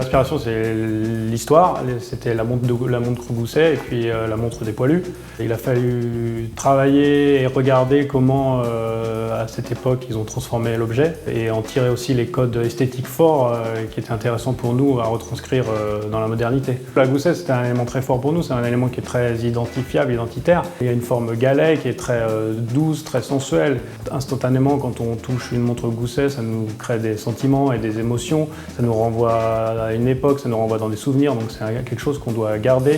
L'inspiration, c'est l'histoire. C'était la montre Gousset et puis la montre des Poilus. Il a fallu travailler et regarder comment, à cette époque, ils ont transformé l'objet et en tirer aussi les codes esthétiques forts qui étaient intéressants pour nous à retranscrire dans la modernité. La Gousset, c'est un élément très fort pour nous. C'est un élément qui est très identifiable, identitaire. Il y a une forme galet qui est très douce, très sensuelle. Instantanément, quand on touche une montre Gousset, ça nous crée des sentiments et des émotions. Ça nous renvoie à une époque, ça nous renvoie dans des souvenirs, donc c'est quelque chose qu'on doit garder.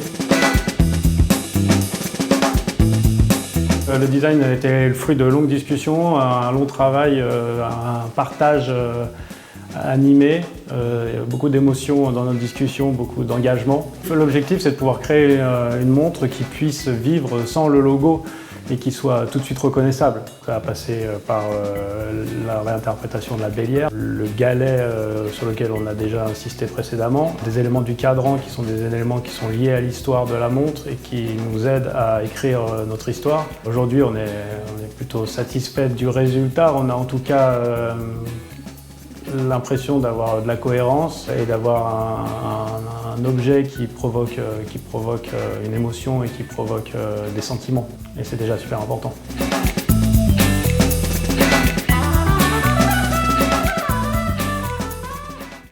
Le design a été le fruit de longues discussions, un long travail, un partage animé, beaucoup d'émotions dans notre discussion, beaucoup d'engagement. L'objectif, c'est de pouvoir créer une montre qui puisse vivre sans le logo et qui soit tout de suite reconnaissable. Ça a passé par la réinterprétation de la bélière, le galet sur lequel on a déjà insisté précédemment, des éléments du cadran qui sont des éléments qui sont liés à l'histoire de la montre et qui nous aident à écrire notre histoire. Aujourd'hui, on est plutôt satisfait du résultat. On a en tout cas l'impression d'avoir de la cohérence et d'avoir un objet qui provoque une émotion et qui provoque des sentiments. Et c'est déjà super important.